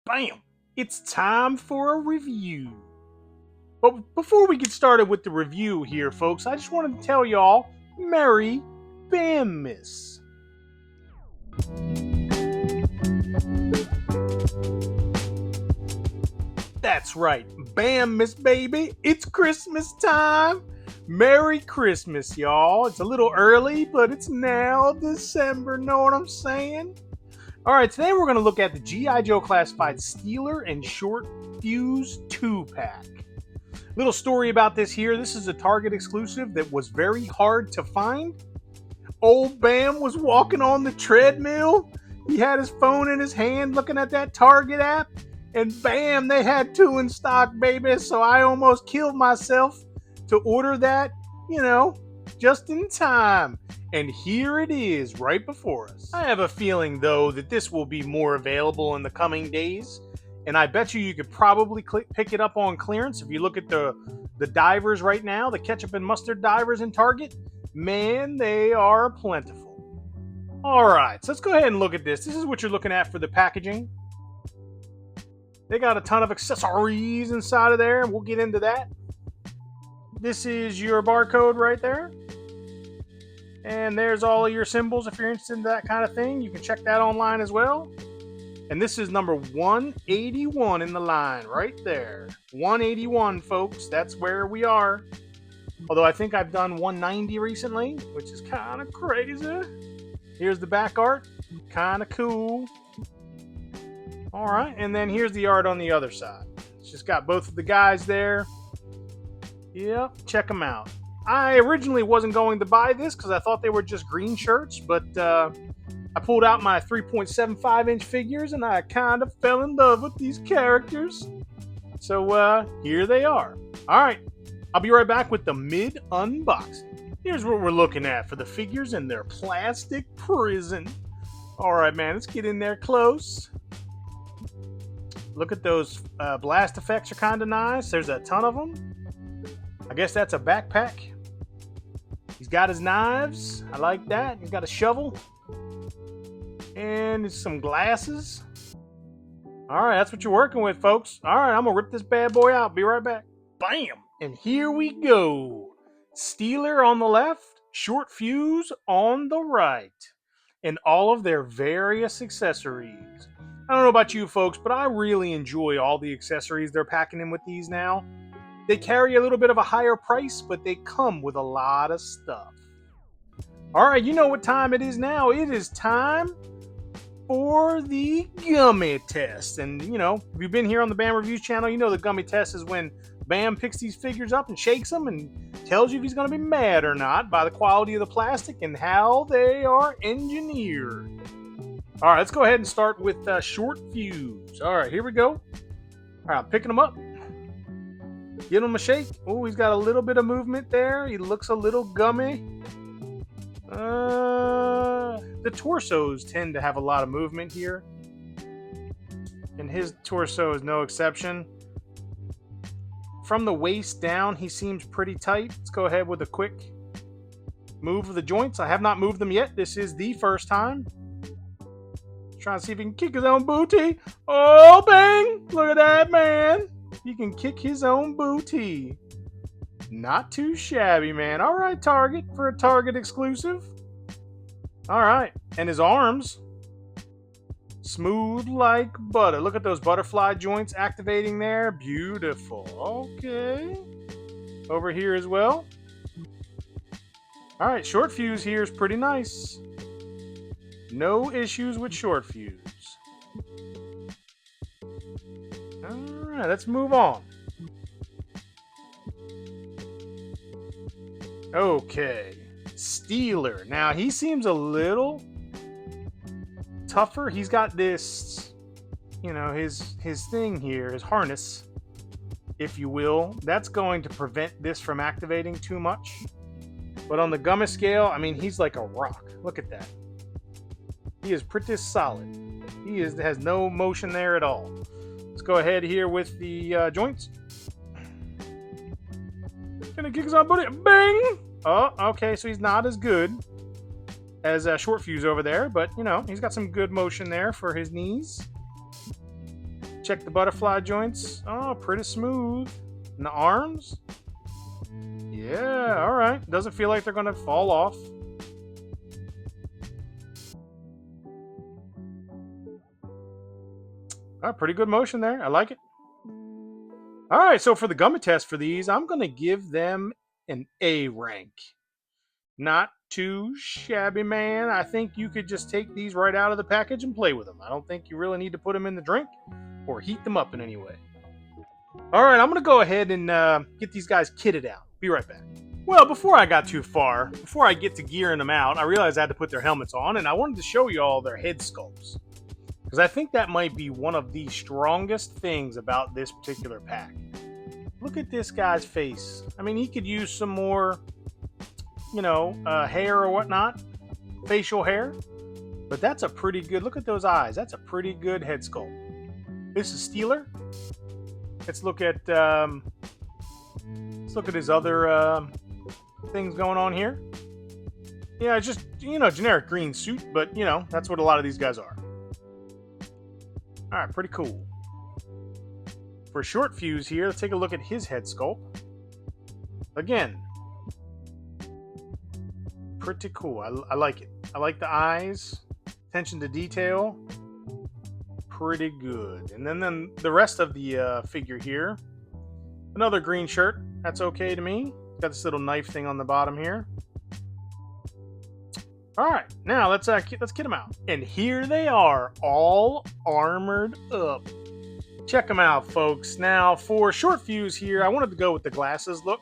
Bam! It's time for a review. But before we get started with the review here, folks, I just wanted to tell y'all, MerryBAMmis. That's right, Bammis, baby. It's Christmas time. Merry Christmas, y'all. It's a little early, but it's now December. Know what I'm saying? All right, today we're going to look at the G.I. Joe Classified Steeler and Short-Fuze 2-pack. Little story about this here. This is a Target exclusive that was very hard to find. Old Bam was walking on the treadmill. He had his phone in his hand looking at that Target app. And bam, they had two in stock, baby. So I almost killed myself to order that, just in time. And here it is right before us. I have a feeling, though, that this will be more available in the coming days. And I bet you could probably pick it up on clearance. If you look at the divers right now, the ketchup and mustard divers in Target, man, they are plentiful. All right, so let's go ahead and look at this. This is what you're looking at for the packaging. They got a ton of accessories inside of there, and we'll get into that. This is your barcode right there. And there's all of your symbols if you're interested in that kind of thing. You can check that online as well. And this is number 181 in the line right there. 181, folks. That's where we are. Although I think I've done 190 recently, which is kind of crazy. Here's the back art. Kind of cool. All right. And then here's the art on the other side. It's just got both of the guys there. Yep. Check them out. I originally wasn't going to buy this because I thought they were just green shirts, but I pulled out my 3.75-inch figures and I kind of fell in love with these characters. So here they are. All right, I'll be right back with the mid-unboxing. Here's what we're looking at for the figures in their plastic prison. All right, man, let's get in there close. Look at those blast effects are kind of nice. There's a ton of them. I guess that's a backpack. He's got his knives. I like that. He's got a shovel. And some glasses. All right, that's what you're working with, folks. All right, I'm going to rip this bad boy out. Be right back. Bam! And here we go. Steeler on the left, Short-Fuze on the right. And all of their various accessories. I don't know about you folks, but I really enjoy all the accessories they're packing in with these now. They carry a little bit of a higher price, but they come with a lot of stuff. All right, you know what time it is now. It is time for the gummy test. And, if you've been here on the Bam Reviews channel, you know the gummy test is when Bam picks these figures up and shakes them and tells you if he's going to be mad or not by the quality of the plastic and how they are engineered. All right, let's go ahead and start with Short-Fuze. All right, here we go. All right, I'm picking them up. Give him a shake. Oh, he's got a little bit of movement there. He looks a little gummy. The torsos tend to have a lot of movement here. And his torso is no exception. From the waist down, he seems pretty tight. Let's go ahead with a quick move of the joints. I have not moved them yet. This is the first time. Trying to see if he can kick his own booty. Oh, bang! Look at that, man. He can kick his own booty. Not too shabby, man. All right, Target, for a Target exclusive. All right. And his arms. Smooth like butter. Look at those butterfly joints activating there. Beautiful. Okay. Over here as well. All right, Short-Fuze here is pretty nice. No issues with Short-Fuze. All right, let's move on. Okay, Steeler. Now, he seems a little tougher. He's got this, his thing here, his harness, if you will. That's going to prevent this from activating too much. But on the gummy scale, he's like a rock. Look at that. He is pretty solid. He has no motion there at all. Let's go ahead here with the joints. Gonna kick his own booty. Bang! Oh, okay, so he's not as good as Short-Fuze over there, but, he's got some good motion there for his knees. Check the butterfly joints. Oh, pretty smooth. And the arms. Yeah, all right. Doesn't feel like they're going to fall off. All right, pretty good motion there. I like it. All right, so for the gummy test for these, I'm going to give them an A rank. Not too shabby, man. I think you could just take these right out of the package and play with them. I don't think you really need to put them in the drink or heat them up in any way. All right, I'm going to go ahead and get these guys kitted out. Be right back. Well, before I got too far, before I get to gearing them out, I realized I had to put their helmets on, and I wanted to show you all their head sculpts. Because I think that might be one of the strongest things about this particular pack. Look at this guy's face. I mean, he could use some more, hair or whatnot, facial hair. But that's a pretty good, look at those eyes. That's a pretty good head sculpt. This is Steeler. Let's look at his other things going on here. Yeah, it's just, generic green suit, but, that's what a lot of these guys are. All right, pretty cool. For Short-Fuze here, let's take a look at his head sculpt. Again, pretty cool. I like it. I like the eyes, attention to detail. Pretty good. And then the rest of the figure here. Another green shirt. That's okay to me. Got this little knife thing on the bottom here. All right, now let's kit them out. And here they are, all armored up. Check them out, folks. Now, for Short-Fuze here, I wanted to go with the glasses look.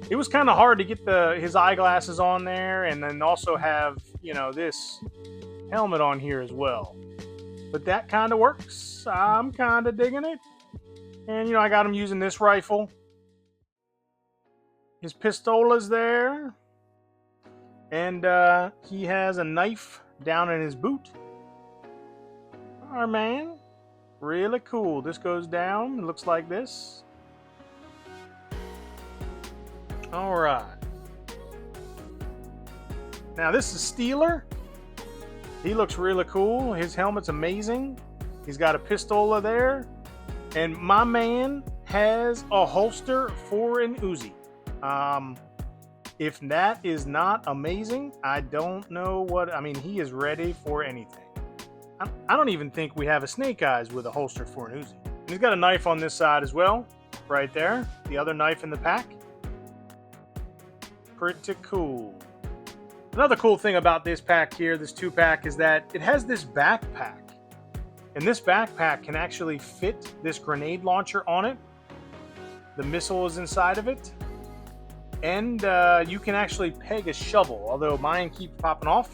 It was kind of hard to get his eyeglasses on there, and then also have, this helmet on here as well. But that kind of works. I'm kind of digging it. And, I got him using this rifle. His pistola's there. And he has a knife down in his boot. All right, man. Really cool. This goes down. It looks like this. All right. Now, this is Steeler. He looks really cool. His helmet's amazing. He's got a pistola there. And my man has a holster for an Uzi. If that is not amazing, I don't know what... I mean, he is ready for anything. I don't even think we have a Snake Eyes with a holster for an Uzi. And he's got a knife on this side as well. Right there. The other knife in the pack. Pretty cool. Another cool thing about this pack here, this 2-pack, is that it has this backpack. And this backpack can actually fit this grenade launcher on it. The missile is inside of it. And you can actually peg a shovel, although mine keeps popping off.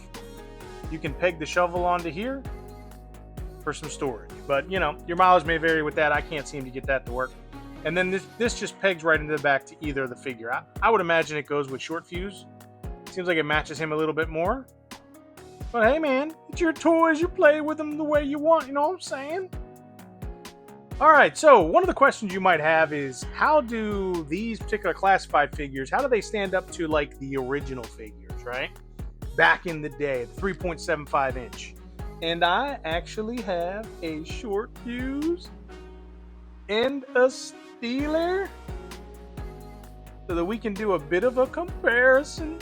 You can peg the shovel onto here for some storage. But, your mileage may vary with that. I can't seem to get that to work. And then this just pegs right into the back to either of the figure. I would imagine it goes with Short-Fuze. Seems like it matches him a little bit more. But hey, man, it's your toys. You play with them the way you want. You know what I'm saying? All right, so one of the questions you might have is, how do these particular classified figures, how do they stand up to, like, the original figures, right? Back in the day, the 3.75 inch. And I actually have a Short-Fuze and a Steeler so that we can do a bit of a comparison.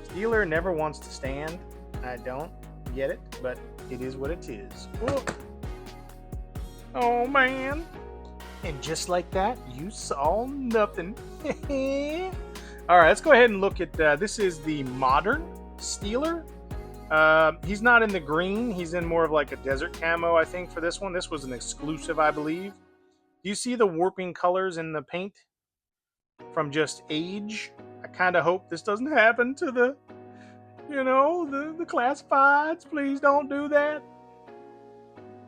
Steeler never wants to stand. I don't get it, but it is what it is. Whoa. Oh, man. And just like that, you saw nothing. All right, let's go ahead and look at, this is the modern Steeler. He's not in the green. He's in more of like a desert camo, I think, for this one. This was an exclusive, I believe. Do you see the warping colors in the paint from just age? I kind of hope this doesn't happen to the, the classifieds. Please don't do that.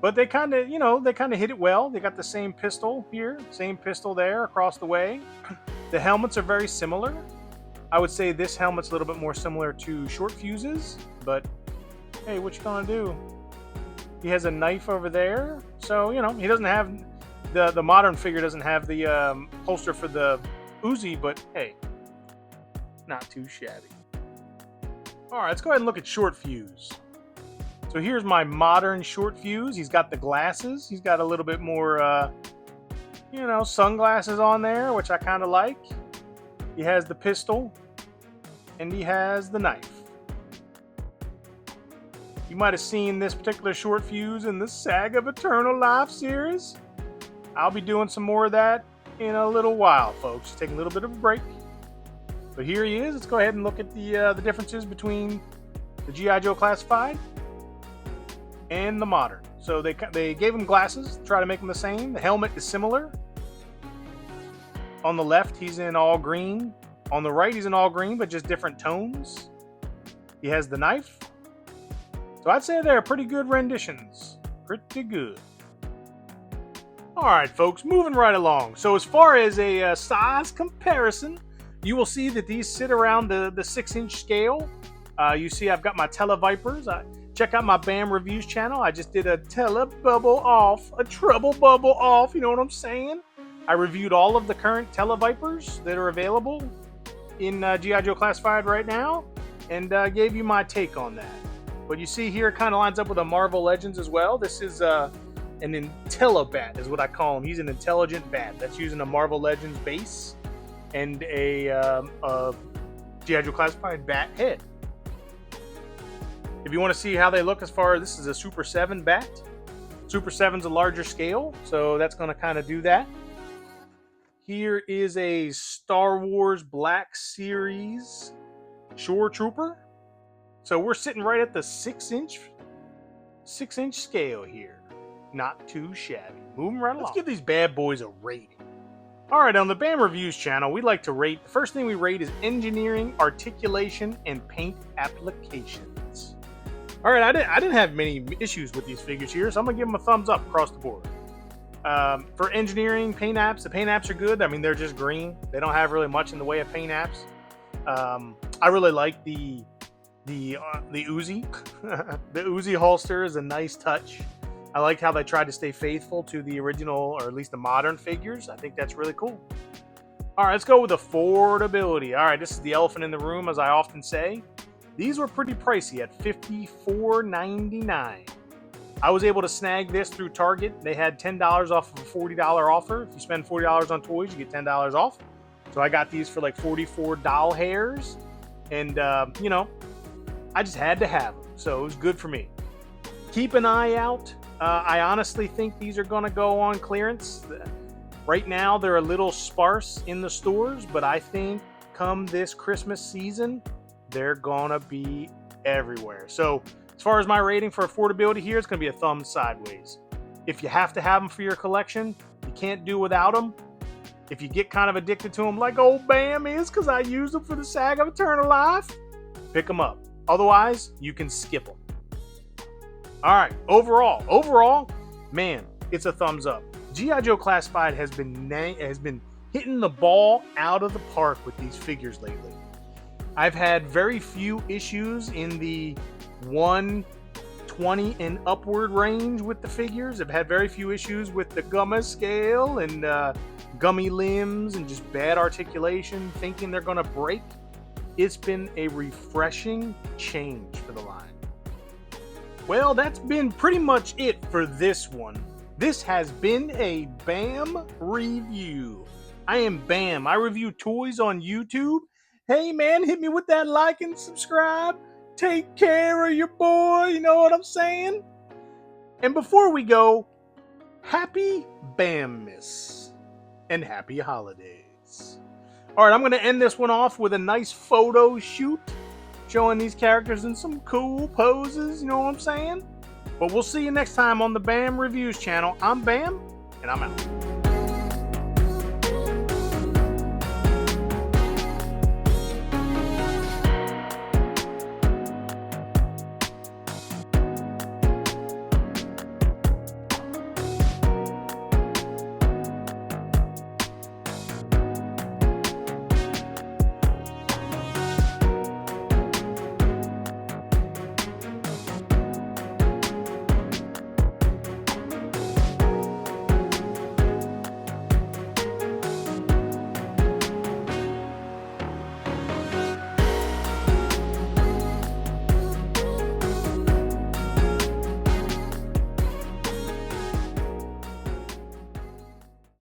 But they kind of, hit it well. They got the same pistol here, same pistol there across the way. The helmets are very similar. I would say this helmet's a little bit more similar to Short-Fuze's, but hey, what you gonna do? He has a knife over there, so, he doesn't have, the modern figure doesn't have the holster for the Uzi, but hey, not too shabby. All right, let's go ahead and look at Short-Fuze. So here's my modern Short-Fuse. He's got the glasses. He's got a little bit more, sunglasses on there, which I kind of like. He has the pistol, and he has the knife. You might have seen this particular Short-Fuse in the Saga of Eternal Life series. I'll be doing some more of that in a little while, folks. Taking a little bit of a break. But here he is. Let's go ahead and look at the differences between the G.I. Joe Classified and the modern. So they gave him glasses, try to make them the same. The helmet is similar. On the left, he's in all green. On the right, he's in all green, but just different tones. He has the knife. So I'd say they're pretty good renditions. Pretty good. All right, folks, moving right along. So as far as a size comparison, you will see that these sit around the 6-inch scale. You see I've got my Televipers. Check out my BAM Reviews channel. I just did a Telebubble off, a Trouble Bubble off, you know what I'm saying? I reviewed all of the current Televipers that are available in G.I. Joe Classified right now, and gave you my take on that. What you see here kind of lines up with a Marvel Legends as well. This is an Intellibat is what I call him. He's an intelligent bat. That's using a Marvel Legends base and a G.I. Joe Classified bat head. If you want to see how they look as far as this is a Super 7 bat. Super 7's a larger scale, so that's going to kind of do that. Here is a Star Wars Black Series Shore Trooper. So we're sitting right at the 6-inch scale here. Not too shabby. Moving right along. Let's give these bad boys a rating. All right, on the BAM Reviews channel, we like to rate. The first thing we rate is engineering, articulation, and paint applications. All right, I didn't have many issues with these figures here, so I'm gonna give them a thumbs up across the board. For engineering, paint apps, the paint apps are good. I mean, they're just green. They don't have really much in the way of paint apps. I really like the Uzi. The Uzi holster is a nice touch. I liked how they tried to stay faithful to the original, or at least the modern figures. I think that's really cool. All right, let's go with affordability. All right, this is the elephant in the room, as I often say. These were pretty pricey at $54.99. I was able to snag this through Target. They had $10 off of a $40 offer. If you spend $40 on toys, you get $10 off. So I got these for like 44 doll hairs. And, I just had to have them. So it was good for me. Keep an eye out. I honestly think these are going to go on clearance. Right now, they're a little sparse in the stores, but I think come this Christmas season, they're going to be everywhere. So as far as my rating for affordability here, it's going to be a thumb sideways. If you have to have them for your collection, you can't do without them. If you get kind of addicted to them like old BAM is, because I use them for the Saga of Eternal Life, pick them up. Otherwise, you can skip them. All right, overall, man, it's a thumbs up. G.I. Joe Classified has been hitting the ball out of the park with these figures lately. I've had very few issues in the 120 and upward range with the figures. I've had very few issues with the gummy scale and gummy limbs and just bad articulation, thinking they're going to break. It's been a refreshing change for the line. Well, that's been pretty much it for this one. This has been a BAM review. I am BAM. I review toys on YouTube. Hey, man, hit me with that like and subscribe. Take care of your boy, you know what I'm saying? And before we go, happy BAMmis and happy holidays. All right, I'm going to end this one off with a nice photo shoot showing these characters in some cool poses, you know what I'm saying? But we'll see you next time on the BAM Reviews channel. I'm BAM, and I'm out.